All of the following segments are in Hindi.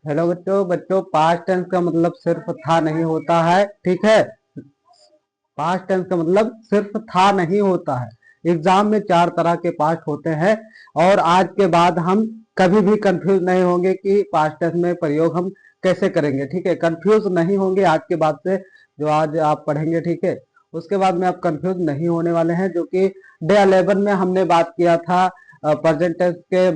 हेलो बच्चों बच्चों पास्ट टेंस का मतलब सिर्फ था नहीं होता है। ठीक है, पास्ट टेंस का मतलब सिर्फ था नहीं होता है। एग्जाम में 4 तरह के पास्ट होते हैं और आज के बाद हम कभी भी कंफ्यूज नहीं होंगे कि पास्ट टेंस में प्रयोग हम कैसे करेंगे। ठीक है, कंफ्यूज नहीं होंगे आज के बाद से, जो आज आप पढ़ेंगे। ठीक है, उसके बाद में आप कंफ्यूज नहीं होने वाले हैं, जो कि डे 11 में हमने बात किया था प्रेजेंट टेंस के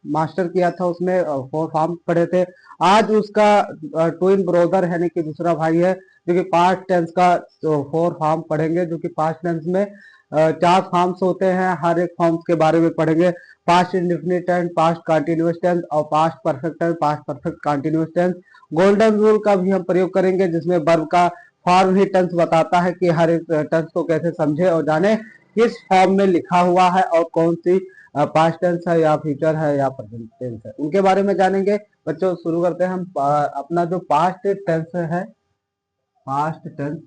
मास्टर किया था, उसमें 4 फॉर्म पढ़े थे। आज उसका ट्विन ब्रदर यानी कि दूसरा भाई है, जो कि पास्ट टेंस का 4 फॉर्म पढ़ेंगे, जो कि पास्ट टेंस में 4 फॉर्म्स होते हैं। हर एक फॉर्म्स के बारे में पढ़ेंगे। Past indefinite tense, past continuous tense और past perfect tense, past perfect continuous tense. Golden rule का भी हम प्रयोग करेंगे, जिसमें वर्ब का फॉर्म ही टेंस बताता है कि हर एक टेंस को कैसे समझे और जाने किस फॉर्म में लिखा हुआ है और कौन सी पास्ट टेंस है या फ्यूचर है या प्रेजेंट टेंस है, उनके बारे में जानेंगे। बच्चों शुरू करते हैं हम अपना जो पास्ट टेंस है। Past tense,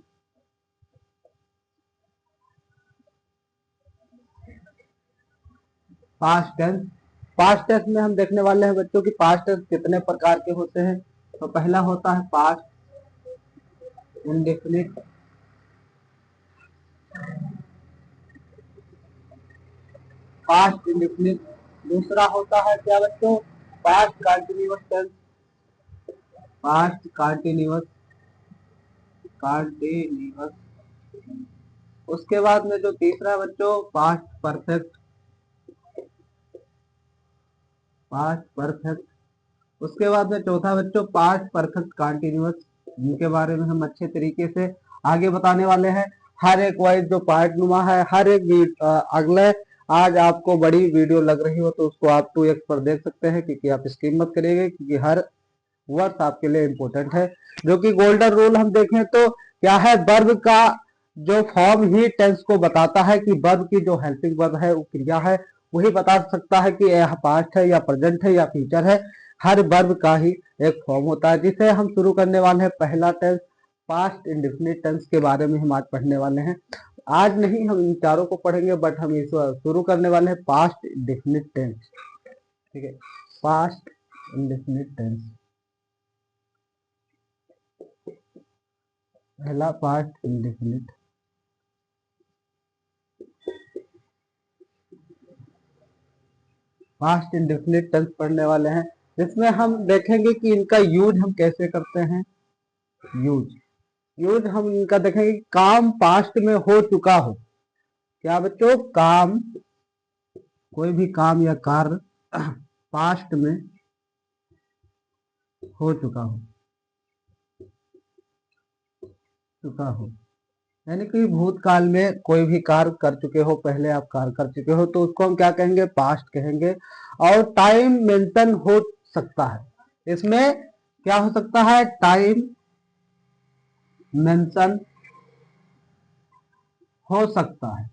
past tense, past tense में हम देखने वाले हैं बच्चों की पास्ट टेंस कितने प्रकार के होते हैं। तो पहला होता है पास्ट इंडेफिनिट, पास्ट इंडेफिनिट। दूसरा होता है क्या बच्चों, past continuous tense, past continuous, continuous. उसके बाद में जो तीसरा बच्चों पास्ट परफेक्ट, पास्ट परफेक्ट। उसके बाद में चौथा बच्चों पास्ट परफेक्ट कंटिन्यूअस, जिनके बारे में हम अच्छे तरीके से आगे बताने वाले हैं। हर एक वाइज जो पार्ट नुमा है, हर एक अगले, आज आपको बड़ी वीडियो लग रही हो तो उसको आप 2x पर देख सकते हैं, क्योंकि आप स्किप मत करिएगा, क्योंकि हर वर्ड आपके लिए इम्पोर्टेंट है। जो कि गोल्डन रूल हम देखें तो क्या है, वर्ब का जो फॉर्म ही टेंस को बताता है कि वर्ब की जो हेल्पिंग वर्ब है, वो क्रिया है, वही बता सकता है कि यह पास्ट है या प्रेजेंट है या फ्यूचर है। हर वर्ब का ही एक फॉर्म होता है, जिसे हम शुरू करने वाले हैं। पहला टेंस पास्ट इंडेफिनिट टेंस के बारे में हम आज पढ़ने वाले हैं। आज नहीं हम इन चारों को पढ़ेंगे, बट हम इस शुरू करने वाले हैं पास्ट इंडेफिनिट टेंस। ठीक है, पास्ट इंडेफिनिट टेंस, पहला past indefinite. Past indefinite tense पढ़ने वाले हैं, जिसमें हम देखेंगे कि इनका यूज हम कैसे करते हैं। यूज, यूज हम इनका देखेंगे। काम पास्ट में हो चुका हो, क्या बच्चों, काम, कोई भी काम या कार्य पास्ट में हो चुका हो, चुका हो, यानी कि भूतकाल में कोई भी कार्य कर चुके हो, पहले आप कार्य कर चुके हो, तो उसको हम क्या कहेंगे, पास्ट कहेंगे। और टाइम मेंशन हो सकता है, इसमें क्या हो सकता है, टाइम मेंशन हो सकता है।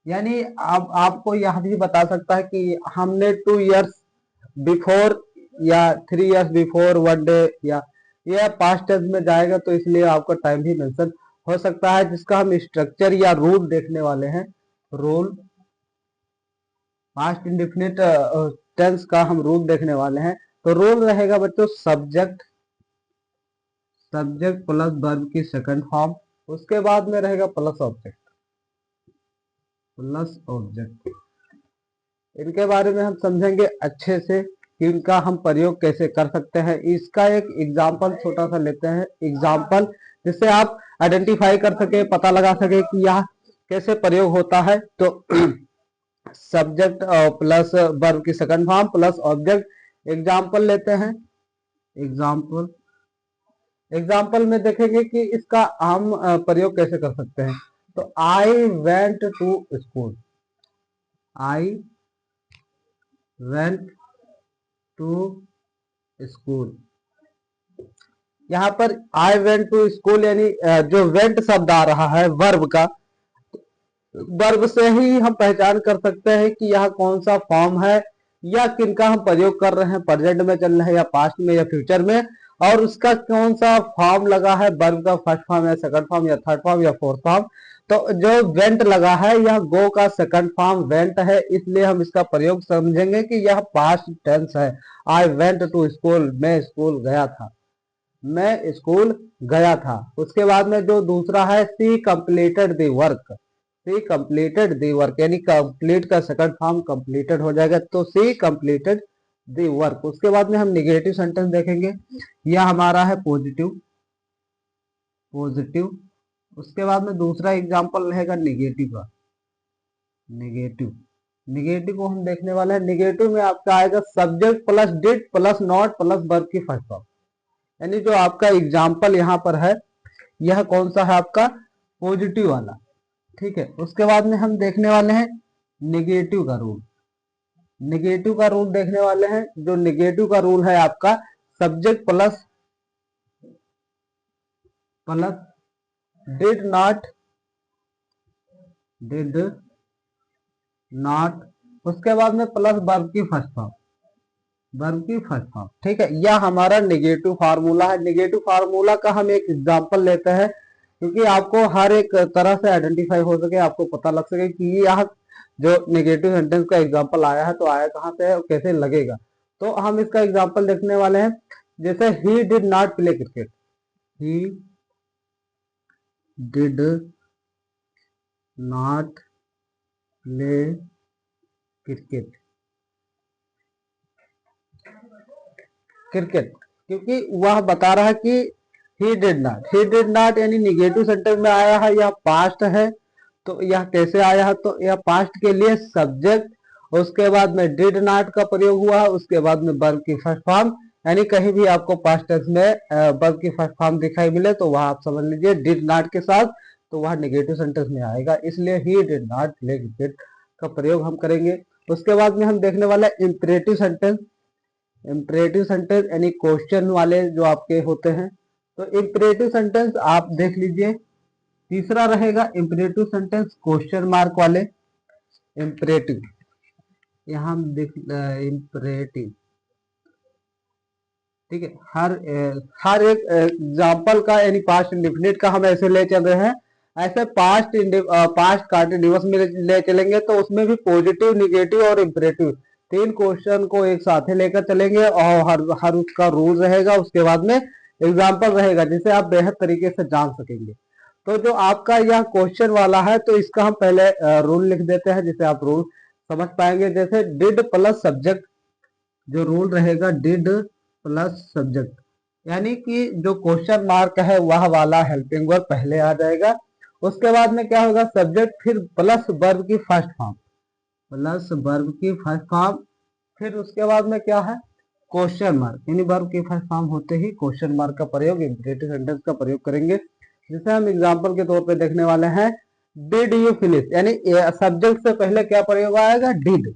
यानी अब आपको यह भी बता सकता है कि हमने 2 इयर्स बिफोर या 3 इयर्स बिफोर 1 डे, या यह पास्ट टेंस में जाएगा, तो इसलिए आपका टाइम भी मेंशन हो सकता है, जिसका हम स्ट्रक्चर या रूल देखने वाले हैं। रूल, पास्ट इंडेफिनिट टेंस का हम रूल देखने वाले हैं। तो रूल रहेगा बच्चों सब्जेक्ट, सब्जेक्ट प्लस वर्ब की सेकंड फॉर्म। उसके बाद में रहेगा प्लस ऑब्जेक्ट, प्लस ऑब्जेक्ट। इनके बारे में हम समझेंगे अच्छे से कि इनका हम प्रयोग कैसे कर सकते हैं। इसका एक एग्जाम्पल छोटा सा लेते हैं, एग्जाम्पल, जिससे आप आइडेंटिफाई कर सके, पता लगा सके कि यह कैसे प्रयोग होता है। तो सब्जेक्ट प्लस वर्ब की second form plus object. Example लेते हैं, एग्जाम्पल, एग्जाम्पल में देखेंगे कि इसका हम प्रयोग कैसे कर सकते हैं। तो I went to school, I went to school. यहाँ पर आई वेंट टू स्कूल, यानी जो वेंट शब्द आ रहा है वर्ब का, वर्ब से ही हम पहचान कर सकते हैं कि यह कौन सा फॉर्म है या किनका हम प्रयोग कर रहे हैं, प्रेजेंट में चल रहे हैं या पास्ट में या फ्यूचर में। और उसका कौन सा फॉर्म लगा है, वर्ब का फर्स्ट फॉर्म या सेकंड फॉर्म या थर्ड फॉर्म या फोर्थ फॉर्म। तो जो वेंट लगा है यह गो का सेकंड फॉर्म वेंट है, इसलिए हम इसका प्रयोग समझेंगे कि यह पास्ट टेंस है। आई वेंट टू स्कूल, मैं स्कूल गया था, मैं स्कूल गया था। उसके बाद में जो दूसरा है she completed the work, she completed the work, यानी कंप्लीट का सेकंड फॉर्म कंप्लीटेड हो जाएगा, तो सी कंप्लीटेड द वर्क। उसके बाद में हम निगेटिव सेंटेंस देखेंगे, यह हमारा है पॉजिटिव, पॉजिटिव। उसके बाद में दूसरा एग्जांपल रहेगा निगेटिव का, निगेटिव। निगेटिव को हम देखने वाले हैं। निगेटिव में आपका आएगा subject plus did plus not plus verb की फर्स्ट फॉर्म, यानी जो आपका एग्जाम्पल यहाँ पर है यह कौन सा है आपका पॉजिटिव वाला, ठीक है। उसके बाद में हम देखने वाले हैं निगेटिव का रूल, निगेटिव का रूल देखने वाले हैं। जो निगेटिव का रूल है आपका subject plus plus did not, did not, उसके बाद में प्लस वर्ब की फर्स्ट फॉर्म, वर्ब की फर्स्ट फॉर्म, ठीक है। यह हमारा नेगेटिव फार्मूला है। नेगेटिव फार्मूला का हम एक एग्जांपल लेते हैं, क्योंकि आपको हर एक तरह से आइडेंटिफाई हो सके, आपको पता लग सके कि यह जो नेगेटिव सेंटेंस का एग्जांपल आया है तो आया कहाँ से है और कैसे लगेगा। तो हम इसका एग्जांपल देखने वाले हैं। जैसे he did not play cricket, he did not play cricket, cricket, क्योंकि वह बता रहा है कि he did not, he did not यानी निगेटिव सेंटेंस में आया है, यह पास्ट है। तो यह कैसे आया है, तो यह पास्ट के लिए सब्जेक्ट, उसके बाद में डिड नॉट का प्रयोग हुआ, उसके बाद में वर्ब की फर्स्ट फॉर्म, यानी कहीं भी आपको पास्ट टेंस में वर्ब की फर्स्ट फॉर्म दिखाई मिले तो वह आप समझ लीजिए डिड नॉट के साथ, तो वह नेगेटिव सेंटेंस में आएगा, इसलिए he did not play cricket का प्रयोग हम करेंगे। उसके बाद में हम देखने वाला इंपरेटिव सेंटेंस। इंपरेटिव सेंटेंस यानी क्वेश्चन वाले जो आपके होते हैं, तो इंपरेटिव सेंटेंस आप देख लीजिए। तीसरा रहेगा इंपरेटिव सेंटेंस क्वेश्चन मार्क वाले, इंपरेटिव, यहाँ हम देख इंपरेटिव, ठीक है। हर एक एग्जाम्पल का यानी पास्ट इंडिफिनिट का हम ऐसे ले चल रहे हैं। ऐसे पास्ट कंटिन्यूअस में ले चलेंगे तो उसमें भी पॉजिटिव, निगेटिव और इंपरेटिव तीन क्वेश्चन को एक साथ ही लेकर चलेंगे, और हर उसका रूल रहेगा, उसके बाद में एग्जाम्पल रहेगा जिसे आप बेहद तरीके से जान सकेंगे। तो जो आपका यह क्वेश्चन वाला है तो इसका हम पहले रूल लिख देते हैं जिसे आप रूल समझ पाएंगे। जैसे डिड प्लस सब्जेक्ट, जो रूल रहेगा डिड प्लस सब्जेक्ट, यानी कि जो क्वेश्चन मार्क है वह वाला हेल्पिंग वर्ब पहले आ जाएगा। उसके बाद में क्या होगा सब्जेक्ट फिर प्लस वर्ब की फर्स्ट फॉर्म, प्लस वर्ब की फर्स्ट फॉर्म, फिर उसके बाद में क्या है क्वेश्चन मार्क, यानी वर्ब की फर्स्ट फॉर्म होते ही क्वेश्चन मार्क का प्रयोग, इंपरेटिव सेंटेंस का प्रयोग करेंगे। जिसे हम एग्जांपल के तौर पे देखने वाले हैं डिड यू फिनिश, यानी सब्जेक्ट से पहले क्या प्रयोग आएगा डिड,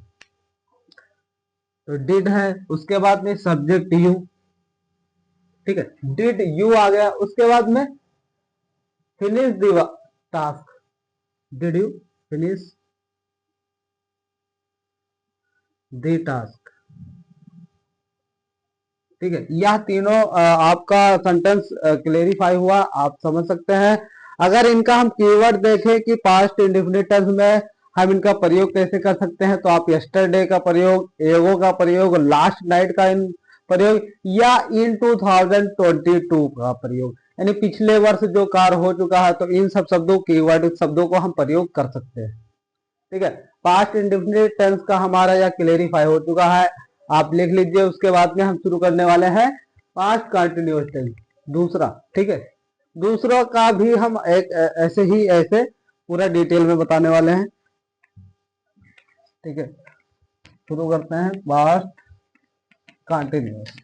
तो डिड है, उसके बाद में सब्जेक्ट यू, ठीक है, डिड यू आ गया। उसके बाद में finish the task, did you finish the task, ठीक है। यह तीनों आपका सेंटेंस क्लेरिफाई हुआ, आप समझ सकते हैं। अगर इनका हम कीवर्ड देखें कि पास्ट इंडेफिनिट टेंस में हम इनका प्रयोग कैसे कर सकते हैं, तो आप यस्टरडे का प्रयोग, एगो का प्रयोग, लास्ट नाइट का इन प्रयोग, या इन 2022 का प्रयोग, यानी पिछले वर्ष जो कार्य हो चुका है, तो इन सब शब्दों कीवर्ड शब्दों को हम प्रयोग कर सकते हैं, ठीक है। पास्ट इंडेफिनिट टेंस का हमारा यह क्लेरिफाई हो चुका है, आप लिख लीजिए। उसके बाद में हम शुरू करने वाले हैं पास्ट कंटिन्यूअस टेंस दूसरा, ठीक है। दूसरों का भी हम एक ऐसे ही ऐसे पूरा डिटेल में बताने वाले हैं, ठीक है। शुरू करते हैं पास्ट कंटिन्यूअस।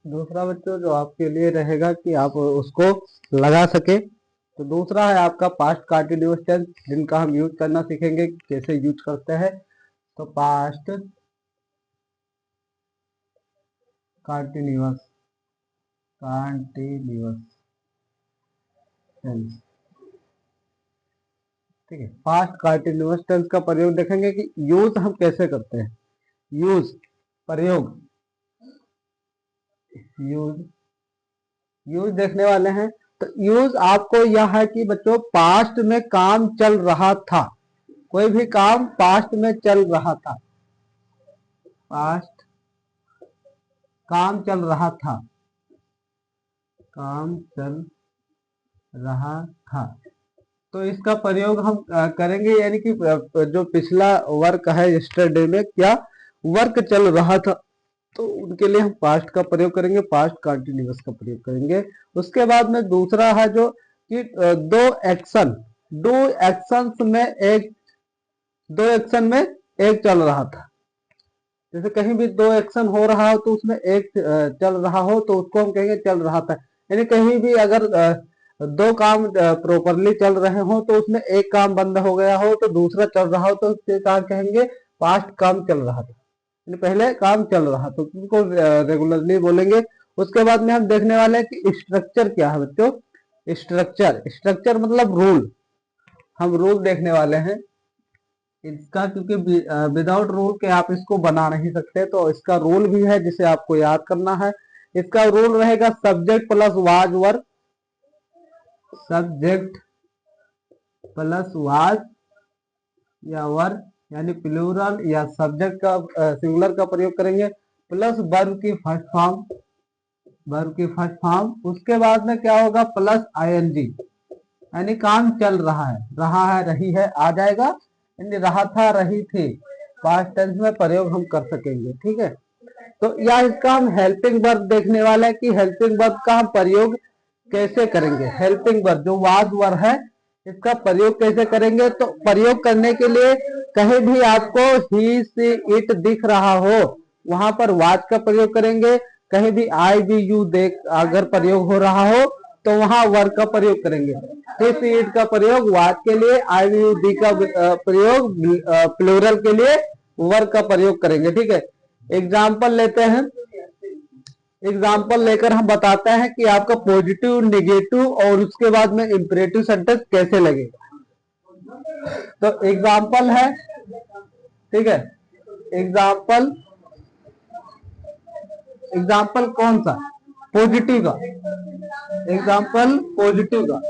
दूसरा बच्चों जो आपके लिए रहेगा कि आप उसको लगा सके, तो दूसरा है आपका पास्ट कंटिन्यूअस टेंस, जिनका हम यूज करना सीखेंगे कैसे यूज करते हैं। तो पास्ट कंटिन्यूअस कंटिन्यूअस टेंस, ठीक है। पास्ट कंटिन्यूअस टेंस का प्रयोग देखेंगे कि यूज हम कैसे करते हैं। यूज प्रयोग, यूज यूज देखने वाले हैं। तो यूज आपको यह है कि बच्चों पास्ट में काम चल रहा था, कोई भी काम पास्ट में चल रहा था, पास्ट काम चल रहा था, काम चल रहा था, तो इसका प्रयोग हम करेंगे, यानी कि जो पिछला वर्क है यस्टरडे में क्या वर्क चल रहा था, तो उनके लिए हम पास्ट का प्रयोग करेंगे, पास्ट कंटिन्यूअस का प्रयोग करेंगे। उसके बाद में दूसरा है जो कि दो एक्शन, दो एक्शंस में एक, दो एक्शन में एक चल रहा था। जैसे कहीं भी दो एक्शन हो रहा हो तो उसमें एक चल रहा हो तो उसको हम कहेंगे चल रहा था। यानी कहीं भी अगर दो काम प्रॉपरली चल रहे हो तो उसमें एक काम बंद हो गया हो तो दूसरा चल रहा हो तो उसके काम कहेंगे पास्ट काम चल रहा था, यानी पहले काम चल रहा तो उनको रेगुलरली बोलेंगे। उसके बाद में हम देखने वाले हैं कि स्ट्रक्चर क्या है बच्चों। स्ट्रक्चर, स्ट्रक्चर मतलब रूल, हम रूल देखने वाले हैं इसका, क्योंकि विदाउट रूल के आप इसको बना नहीं सकते, तो इसका रूल भी है जिसे आपको याद करना है। इसका रूल रहेगा subject plus was were, subject plus was या वर, यानी प्लूरल या सब्जेक्ट का सिंगुलर का प्रयोग करेंगे, प्लस वर्ब की फर्स्ट फॉर्म, वर्ब की फर्स्ट फॉर्म। उसके बाद में क्या होगा प्लस आईएनजी, यानी काम चल रहा है रही है आ जाएगा, यानी रहा था रही थी, पास्ट टेंस में प्रयोग हम कर सकेंगे, ठीक है। तो या इसका हम हेल्पिंग वर्ब देखने वाले हैं कि हेल्पिंग वर्ब का हम प्रयोग कैसे करेंगे। हेल्पिंग वर्ब जो वाज वर्ब है इसका प्रयोग कैसे करेंगे, तो प्रयोग करने के लिए कहीं भी आपको ही सी इट दिख रहा हो वहां पर वाज का प्रयोग करेंगे, कहीं भी आई भी यू देख अगर प्रयोग हो रहा हो तो वहां वर्ब का प्रयोग करेंगे। ही सी इट का प्रयोग वाज के लिए, आई भी यू दी का प्रयोग प्लूरल के लिए वर्ब का प्रयोग करेंगे, ठीक है। एग्जाम्पल लेते हैं, एग्जाम्पल लेकर हम बताते हैं कि आपका पॉजिटिव निगेटिव और उसके बाद में इंपरेटिव सेंटेंस कैसे लगेगा। तो एग्जाम्पल है, ठीक है, एग्जाम्पल, एग्जाम्पल कौन सा पॉजिटिव का, एग्जाम्पल पॉजिटिव का,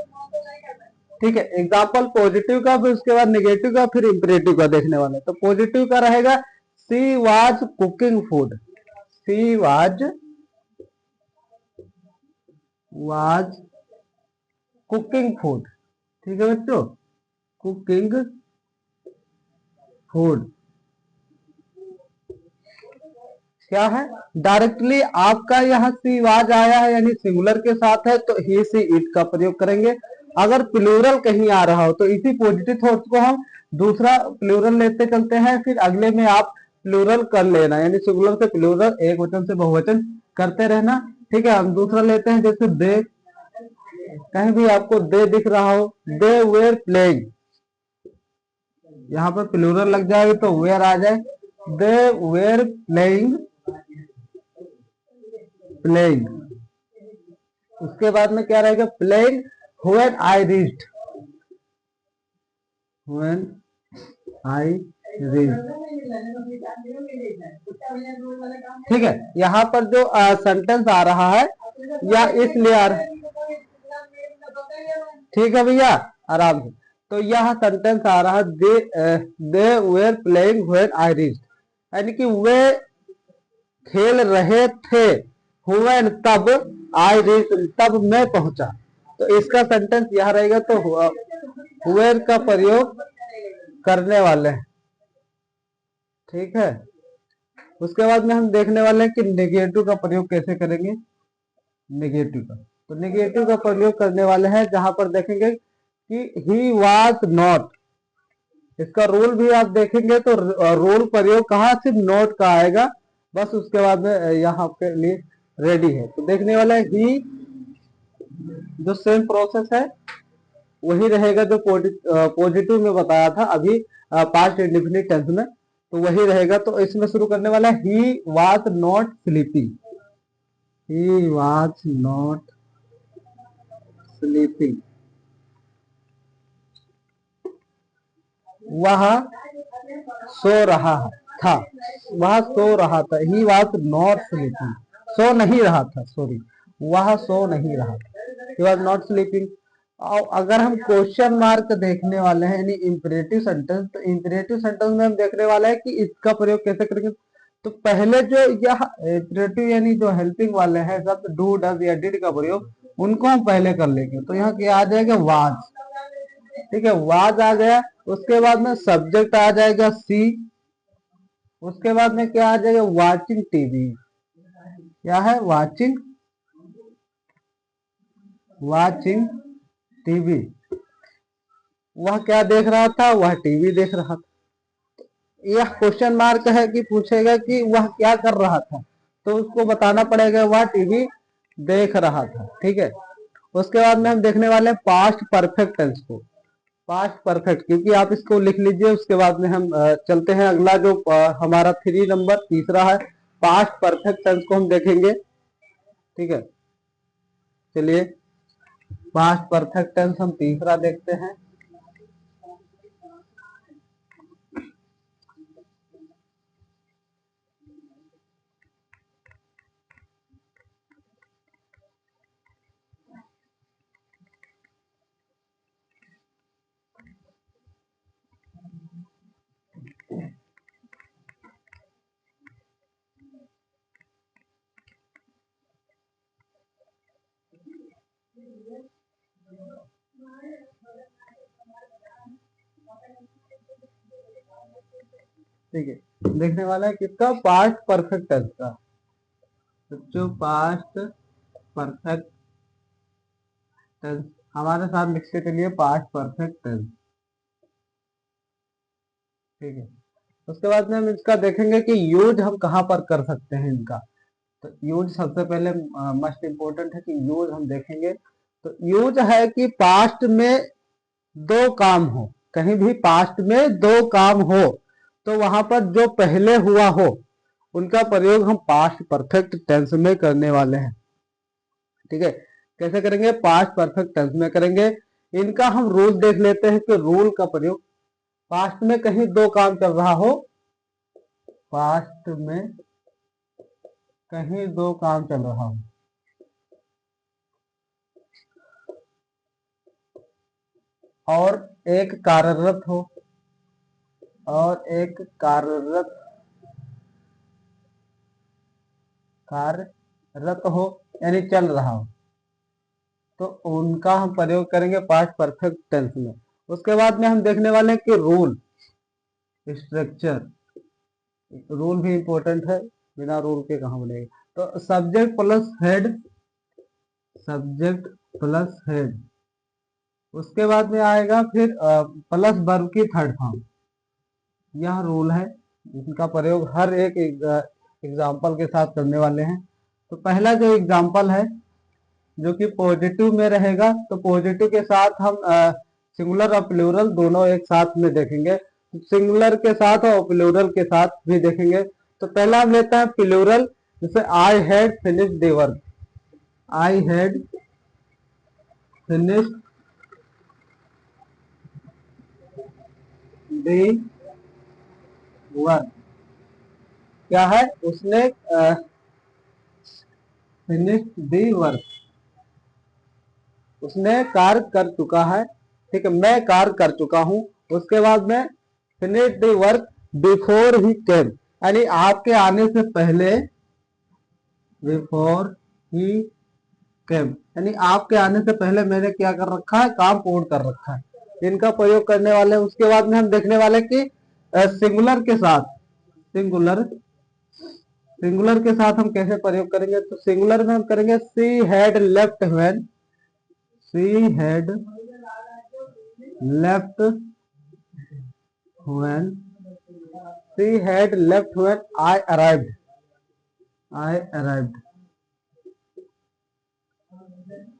ठीक है, एग्जाम्पल पॉजिटिव का, फिर उसके बाद निगेटिव का, फिर इंपरेटिव का देखने वाला। तो पॉजिटिव का रहेगा she was cooking food, she was cooking food, ठीक है बच्चों, कुकिंग फूड क्या है, डायरेक्टली आपका यहाँ सी वाज आया है यानी सिंगुलर के साथ है तो ही सी इट का प्रयोग करेंगे। अगर प्लूरल कहीं आ रहा हो तो इसी पॉजिटिव थॉट्स को हम दूसरा प्लूरल लेते चलते हैं, फिर अगले में आप प्लूरल कर लेना, यानी सिंगुलर से प्लूरल एक वचन से बहुवचन करते रहना, ठीक है। हम दूसरा लेते हैं जैसे दे, कहीं भी आपको दे दिख रहा हो, दे वेर प्लेइंग, यहाँ पर प्लूरल लग जाएगा तो वेयर आ जाए, दे वेर प्लेइंग, प्लेइंग। उसके बाद में क्या रहेगा playing when I reached, when I reached, ठीक है। यहाँ पर जो सेंटेंस आ रहा है या इसलिए आ रहा है, ठीक है भैया आराम से। तो यह सेंटेंस आ रहा है they were playing when I reached, यानी कि वे खेल रहे थे, व्हेन तब, आई रीच तब मैं पहुंचा, तो इसका सेंटेंस यह रहेगा। तो व्हेन का प्रयोग करने वाले हैं, ठीक है। उसके बाद में हम देखने वाले हैं कि नेगेटिव का प्रयोग कैसे करेंगे। नेगेटिव का, तो नेगेटिव का प्रयोग करने वाले हैं जहां पर देखेंगे कि ही वाज नॉट, इसका रूल भी आप देखेंगे तो रूल प्रयोग कहाँ सिर्फ नॉट का आएगा, बस उसके बाद में यहाँ आपके लिए रेडी है। तो देखने वाला है ही, जो सेम प्रोसेस है वही रहेगा जो पॉजिटिव में बताया था अभी पास्ट इंडेफिनिट टेंस में, तो वही रहेगा। तो इसमें शुरू करने वाला है he was not sleeping, he was not sleeping, वह सो रहा था, वह सो रहा था, ही वाज नॉट स्लीपिंग, सो नहीं रहा था, सॉरी, वह सो नहीं रहा था, ही वाज नॉट स्लीपिंग। और अगर हम क्वेश्चन मार्क देखने वाले हैं यानी इंपरेटिव सेंटेंस, तो इंपरेटिव सेंटेंस में हम देखने वाले हैं कि इसका प्रयोग कैसे करेंगे। तो पहले जो यह इंपरेटिव यानी जो हेल्पिंग वाले हैं सब डू डज या डिड का प्रयोग, उनको हम पहले कर लेंगे। तो यहाँ क्या आ जाएगा, वाज, ठीक है, वाज आ गया। उसके बाद में सब्जेक्ट आ जाएगा सी, उसके बाद में क्या आ जाएगा, वाचिंग टीवी, क्या है, वाचिंग, वाचिंग टीवी, वह क्या देख रहा था, वह टीवी देख रहा था। यह क्वेश्चन मार्क है कि पूछेगा कि वह क्या कर रहा था, तो उसको बताना पड़ेगा वह टीवी देख रहा था, ठीक है। उसके बाद में हम देखने वाले हैं पास्ट परफेक्ट टेंस को, पास्ट परफेक्ट, क्योंकि आप इसको लिख लीजिए। उसके बाद में हम चलते हैं अगला जो हमारा 3 नंबर तीसरा है, पास्ट परफेक्ट टेंस को हम देखेंगे, ठीक है। चलिए पास्ट परफेक्ट टेंस हम तीसरा देखते हैं। ठीक है, देखने वाला है किसका, पास्ट परफेक्ट टेंस का। जो पास्ट परफेक्ट टेंस हमारे साथ लिखते चलिए, पास्ट परफेक्ट टेंस, ठीक है। उसके बाद में हम इसका देखेंगे कि यूज हम कहाँ पर कर सकते हैं इनका। तो यूज सबसे पहले मस्ट इम्पोर्टेंट है कि यूज हम देखेंगे। तो यूज है कि पास्ट में दो काम हो, कहीं भी पास्ट में दो काम हो तो वहां पर जो पहले हुआ हो उनका प्रयोग हम पास्ट परफेक्ट टेंस में करने वाले हैं, ठीक है। कैसे करेंगे, पास्ट परफेक्ट टेंस में करेंगे। इनका हम रूल देख लेते हैं कि रूल का प्रयोग पास्ट में कहीं दो काम चल रहा हो, पास्ट में कहीं दो काम चल रहा हो और एक कार्यरत हो, और एक कार्यरत हो यानी चल रहा हो, तो उनका हम प्रयोग करेंगे पास्ट परफेक्ट टेंस में। उसके बाद में हम देखने वाले हैं कि रूल, स्ट्रक्चर, रूल भी इंपॉर्टेंट है, बिना रूल के कहाँ बनेगा। तो subject plus head, subject plus head, उसके बाद में आएगा फिर प्लस वर्ब की थर्ड फॉर्म, यह रूल है। इनका प्रयोग हर एक एग्जाम्पल के साथ करने वाले हैं। तो पहला जो एग्जाम्पल है जो कि पॉजिटिव में रहेगा, तो पॉजिटिव के साथ हम सिंगुलर और प्लूरल दोनों एक साथ में देखेंगे, सिंगुलर के साथ और प्लूरल के साथ भी देखेंगे। तो पहला हम लेते हैं प्लूरल, जैसे I had finished the work, I had finished the work, क्या है, उसने फिनिश्ड द वर्क, उसने कार्य कर चुका है, ठीक है, मैं कार्य कर चुका हूं। उसके बाद में finish the work before he came, यानी आपके आने से पहले, बिफोर ही केम यानी आपके आने से पहले मैंने क्या कर रखा है, काम पूर्ण कर रखा है। इनका प्रयोग करने वाले हैं। उसके बाद में हम देखने वाले कि सिंगुलर के साथ, सिंगुलर, सिंगुलर के साथ हम कैसे प्रयोग करेंगे। तो सिंगुलर में हम करेंगे she had left when, she had left when, she had left when I arrived, I arrived,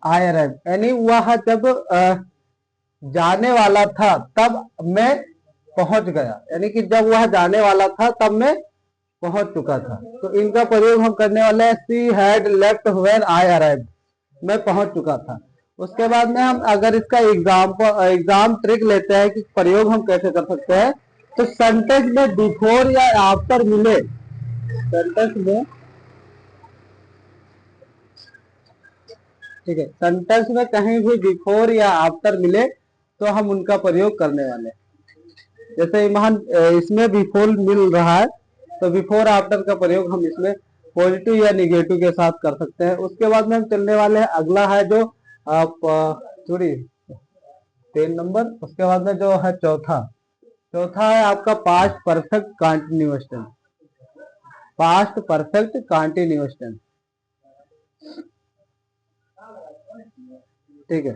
I arrive, यानी वह जब जाने वाला था तब मैं पहुंच गया, यानी कि जब वह जाने वाला था तब मैं पहुंच चुका था। तो इनका प्रयोग हम करने वाले हैं she had left when I arrive, मैं पहुंच चुका था। उसके बाद में हम अगर इसका एग्जाम ट्रिक लेते हैं कि प्रयोग हम कैसे कर सकते हैं, तो सेंटेंस में बिफोर या आफ्टर मिले, सेंटेंस में, ठीक है, सेंटेंस में कहीं भी बिफोर या आफ्टर मिले तो हम उनका प्रयोग करने वाले हैं। जैसे इसमें बिफोर मिल रहा है तो बिफोर आफ्टर का प्रयोग हम इसमें पॉजिटिव या निगेटिव के साथ कर सकते हैं। उसके बाद में हम चलने वाले हैं, अगला है जो आप थोड़ी 3 नंबर, उसके बाद में जो है चौथा, चौथा है आपका past perfect continuous tense, past perfect continuous tense, ठीक है।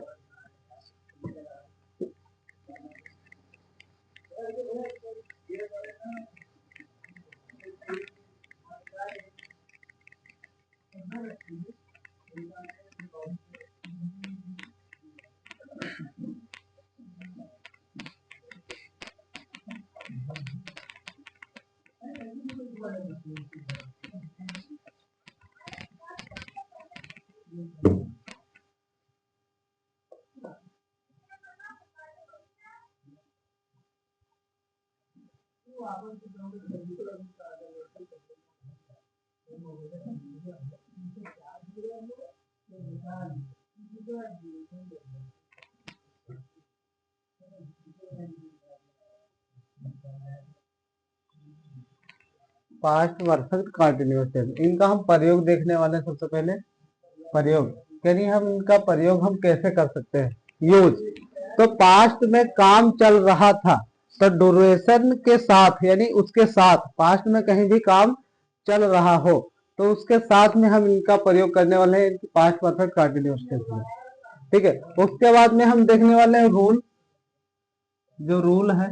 पास्ट परफेक्ट कंटिन्यूअस टेंस, इनका हम प्रयोग देखने वाले हैं। सबसे पहले प्रयोग, यानी हम इनका प्रयोग हम कैसे कर सकते हैं, यूज। तो पास्ट में काम चल रहा था, तो ड्यूरेशन के साथ, यानी उसके साथ, पास्ट में कहीं भी काम चल रहा हो तो उसके साथ में हम इनका प्रयोग करने वाले हैं पास्ट परफेक्ट कंटिन्यूअस टेंस में, ठीक है। उसके बाद में हम देखने वाले हैं रूल, जो रूल है,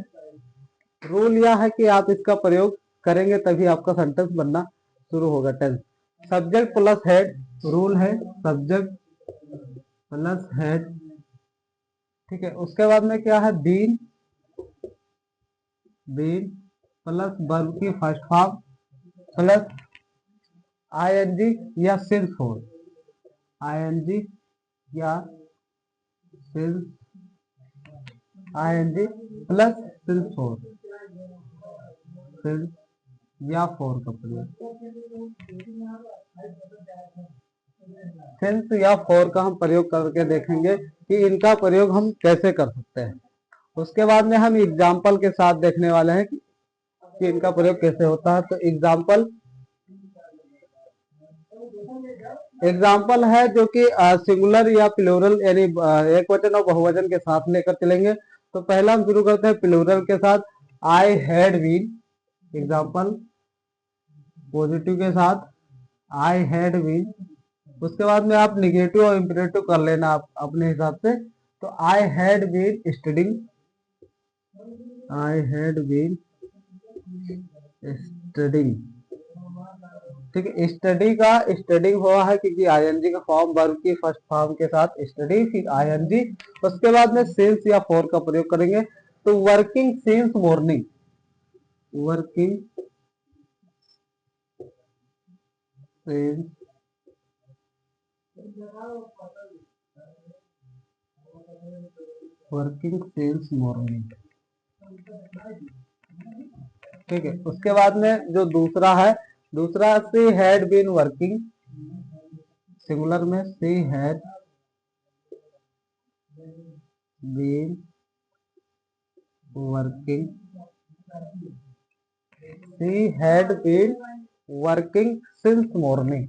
रूल यह है कि आप इसका प्रयोग करेंगे तभी आपका सेंटेंस बनना शुरू होगा। Tense, subject plus had, rule है सब्जेक्ट प्लस हेड, ठीक है। उसके बाद में क्या है, बीन, बीन प्लस वर्ब की फर्स्ट फॉर्म प्लस आईएनजी या सिंस फोर, आईएनजी या since, ING plus since for, since या फोर का प्रयोग, सिंस या फोर का हम प्रयोग करके देखेंगे कि इनका प्रयोग हम कैसे कर सकते हैं। उसके बाद में हम एग्जाम्पल के साथ देखने वाले हैं कि इनका प्रयोग कैसे होता है। तो एग्जाम्पल, एग्जाम्पल है जो कि सिंगुलर या प्लूरल, यानी एक वचन और बहुवचन के साथ लेकर चलेंगे। तो पहला हम शुरू करते हैं प्लूरल के साथ, I had been, example positive के साथ, आई हैड बीन। उसके बाद में आप निगेटिव और इंपरेटिव कर लेना आप अपने हिसाब से। तो I had been studying, I had been studying, ठीक है। स्टडी का स्टडिंग हुआ है क्योंकि आईएनजी का फॉर्म वर्ब की फर्स्ट फॉर्म के साथ स्टडी, फिर आईएनजी। उसके बाद में सिंस या फॉर का प्रयोग करेंगे। तो working since morning, working since, working since morning, ठीक है। उसके बाद में जो दूसरा है, दूसरा she had been working, singular में she had been working, she had been working since morning,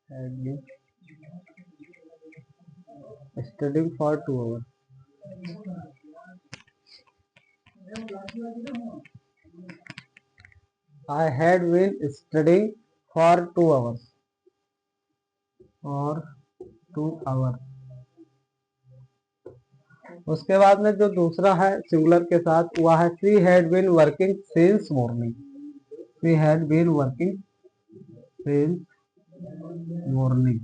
had been studying for 2 hours, I had been studying for 2 hours, और 2 hours। उसके बाद में जो दूसरा है सिंगुलर के साथ, वह है she had been working since morning, she had been working since morning.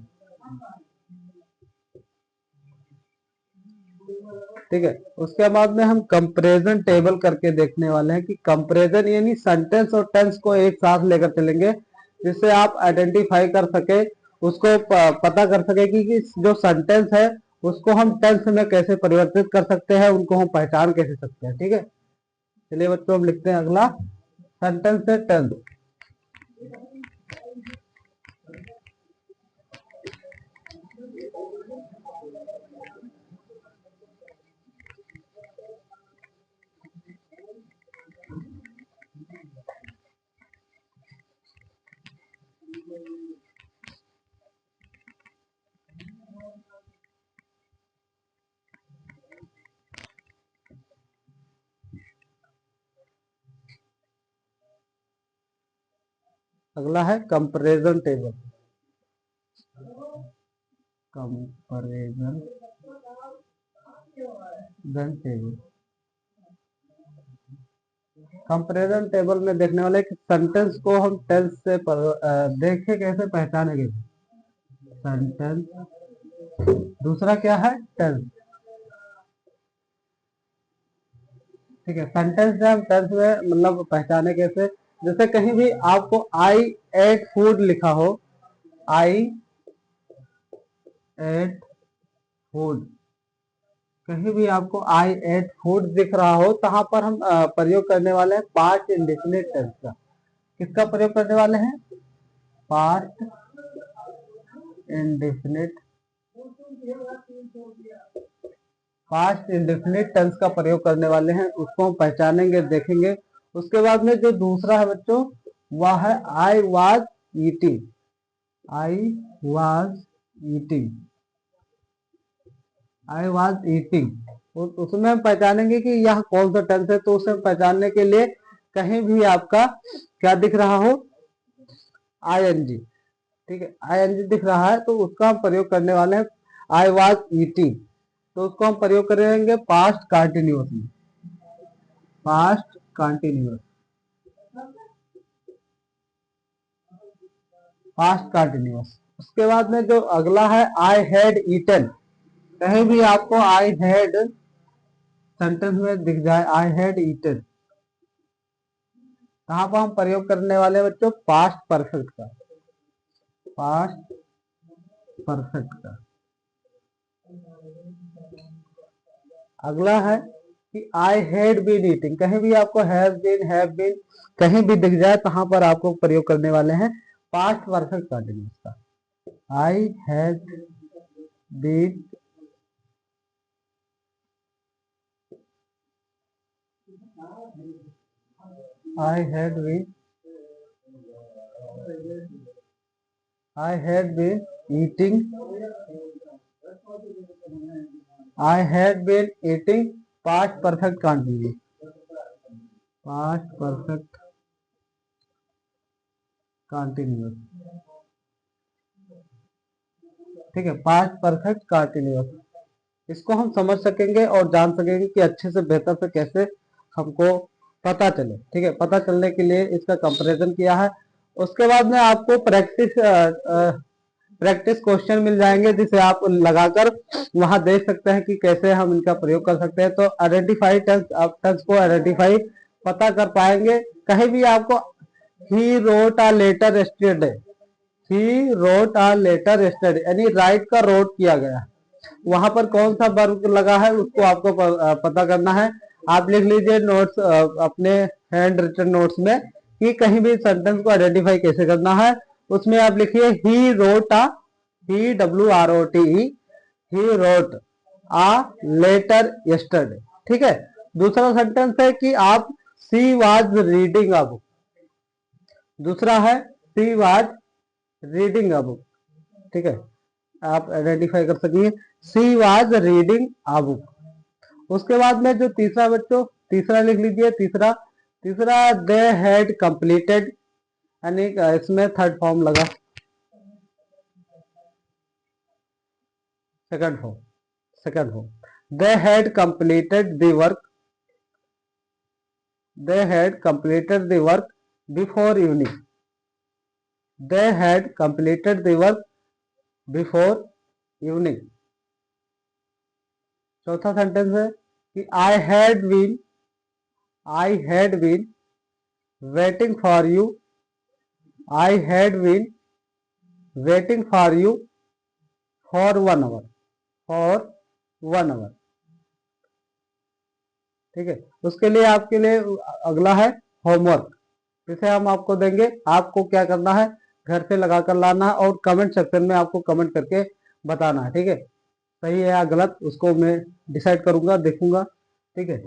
ठीक है, उसके बाद में हम कंपैरिजन टेबल करके देखने वाले हैं कि कंपैरिजन यानी सेंटेंस और टेंस को एक साथ लेकर चलेंगे, जिससे आप आइडेंटिफाई कर सके, उसको पता कर सके कि जो सेंटेंस है उसको हम टेंस में कैसे परिवर्तित कर सकते हैं, उनको हम पहचान कैसे सकते हैं। ठीक है, चलिए बच्चों हम लिखते हैं अगला सेंटेंस से टेंस। अगला है comparison table. Comparison table, comparison table में देखने वाले सेंटेंस को हम टेंस से देखे कैसे पहचानेंगे सेंटेंस। दूसरा क्या है टेंस। ठीक है, सेंटेंस से हम टेंस में मतलब पहचाने कैसे, जैसे कहीं भी आपको आई एट फूड लिखा हो, आई एट फूड, कहीं भी आपको आई एट फूड दिख रहा हो, तहां पर हम प्रयोग करने वाले हैं पास्ट इंडेफिनिट टेंस का। किसका प्रयोग करने वाले हैं? Past indefinite, past indefinite tense का प्रयोग करने वाले हैं, उसको हम पहचानेंगे, देखेंगे। उसके बाद में जो दूसरा है बच्चों, वह है I was eating. I was eating, I was eating, उसमें हम पहचानेंगे कि यह कौन सा टेंस है। तो उसे पहचानने के लिए कहीं भी आपका क्या दिख रहा हो, आईएनजी। ठीक है, आईएनजी दिख रहा है तो उसका हम प्रयोग करने वाले हैं आई वाज ईटिंग। तो उसको हम प्रयोग करेंगे पास्ट कंटिन्यूअस में, पास्ट कंटिन्यूअस, पास्ट कंटिन्यूअस। उसके बाद में जो अगला है आई हैड ईटन, कहीं भी आपको आई हैड सेंटेंस में दिख जाए आई हैड ईटन, कहां पर हम प्रयोग करने वाले बच्चों? पास्ट परफेक्ट का, पास्ट परफेक्ट का। अगला है कि आई हैड बीन ईटिंग, कहीं भी आपको हैव बीन कहीं भी दिख जाए, कहां पर आपको प्रयोग करने वाले हैं? पास्ट परफेक्ट कंटिन्यूअस का। I had been, I had been, I had been eating, I had been eating past perfect continuous, past perfect continuous. ठीक है, पास्ट परफेक्ट कंटिन्यूअस, इसको हम समझ सकेंगे और जान सकेंगे कि अच्छे से बेहतर से कैसे हमको पता चले। ठीक है, पता चलने के लिए इसका कंपैरिजन किया है। उसके बाद में आपको प्रैक्टिस क्वेश्चन मिल जाएंगे, जिसे आप लगाकर वहां देख सकते हैं कि कैसे हम इनका प्रयोग कर सकते हैं। तो आइडेंटिफाई टेंस, आप टेंस को आइडेंटिफाई पता कर पाएंगे। कहीं भी आपको he wrote a letter yesterday, he wrote a letter yesterday यानी राइट का रोट किया गया, वहां पर कौन सा वर्ब लगा है उसको आपको पता करना है। आप लिख लीजिए नोट्स अपने हैंड रिटन नोट्स में कि कहीं भी सेंटेंस को आइडेंटिफाई कैसे करना है। उसमें आप लिखिए he wrote a, he WROT, he wrote a letter yesterday. ठीक है, दूसरा सेंटेंस है कि आप she was reading a book, दूसरा है she was reading a book. ठीक है, आप आइडेंटिफाई कर सकिए she was reading a book. उसके बाद में जो तीसरा बच्चों, तीसरा लिख लीजिए, तीसरा तीसरा दे हैड कंप्लीटेड, यानी इसमें थर्ड फॉर्म लगा, second form, second form. They had completed the work, they had completed the work before evening, they had completed the work before evening. चौथा सेंटेंस है कि I had been waiting for you, I had been waiting for you for 1 hour, for 1 hour. ठीक है, उसके लिए आपके लिए अगला है होमवर्क, जिसे हम आपको देंगे। आपको क्या करना है, घर से लगा कर लाना है और कमेंट सेक्शन में आपको कमेंट करके बताना है। ठीक है, सही है या गलत उसको मैं डिसाइड करूंगा, देखूंगा। ठीक है,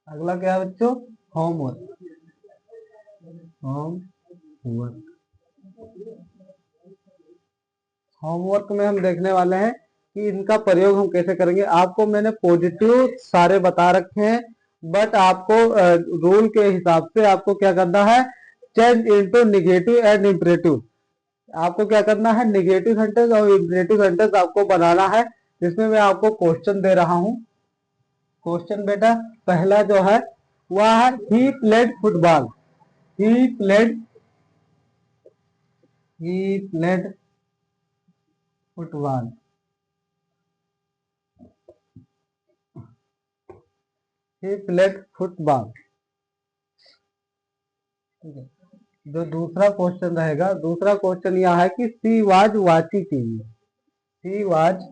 अगला क्या है बच्चों, होमवर्क। होमवर्क होमवर्क में हम देखने वाले हैं कि इनका प्रयोग हम कैसे करेंगे। आपको मैंने पॉजिटिव सारे बता रखे हैं, बट आपको रूल के हिसाब से आपको क्या करना है, change into negative and imperative. आपको क्या करना है, निगेटिव सेंटेंस और इंपरेटिव सेंटेंस आपको बनाना है, जिसमें मैं आपको क्वेश्चन दे रहा हूं। क्वेश्चन बेटा पहला जो है वह है he played football, he played football. He played football. ठीक है, जो दूसरा क्वेश्चन रहेगा, दूसरा क्वेश्चन यह है कि she was watching TV, she was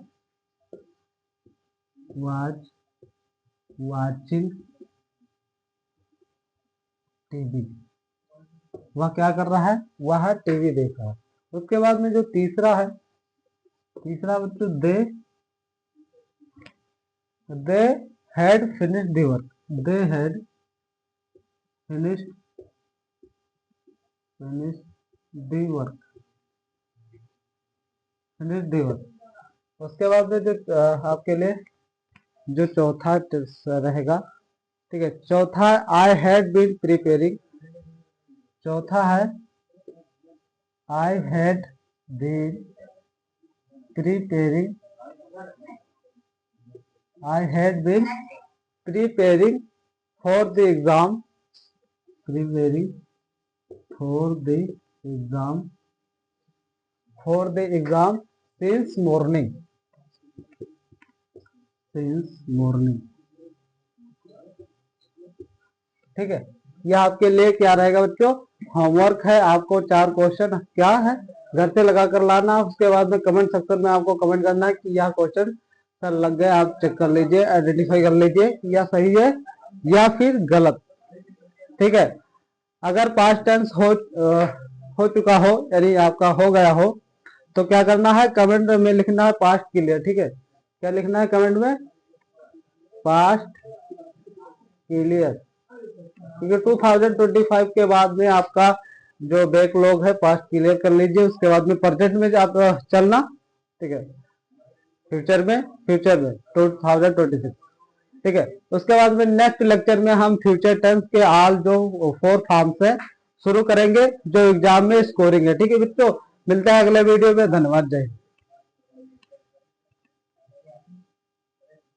watching TV. वह क्या कर रहा है, वह टीवी देख रहा है। उसके बाद में जो तीसरा है, तीसरा बच्चों they had finished the work, they had finished the work, finished the work. उसके बाद में जो आपके लिए जो चौथा रहेगा, ठीक है, चौथा आई हैड बीन प्रिपेयरिंग, चौथा है I had been preparing, I had been preparing for the exam, preparing for the exam, for the exam since morning, since morning. ठीक है, यह आपके लिए क्या रहेगा बच्चों, होमवर्क है। आपको 4 क्वेश्चन क्या है, घर से लगा कर लाना। उसके बाद में कमेंट सेक्शन में आपको कमेंट करना है कि यह क्वेश्चन सर लग गए, आप चेक कर लीजिए, आइडेंटिफाई कर लीजिए कि यह सही है या फिर गलत। ठीक है, अगर पास्ट टेंस हो चुका हो, यानी आपका हो गया हो, तो क्या करना है, कमेंट में लिखना है पास्ट क्लियर। ठीक है, क्या लिखना है कमेंट में, पास्ट क्लियर। क्योंकि 2025 के बाद में आपका जो बैकलॉग है पास्ट क्लियर कर लीजिए। उसके बाद में प्रेजेंट में आप चलना। ठीक है, फ्यूचर में 2026। ठीक है, उसके बाद में नेक्स्ट लेक्चर में हम फ्यूचर टेंस के ऑल जो 4 फॉर्म्स है शुरू करेंगे, जो एग्जाम में स्कोरिंग है। ठीक है बच्चों, मिलता है अगले वीडियो में। धन्यवाद, जय हिंद।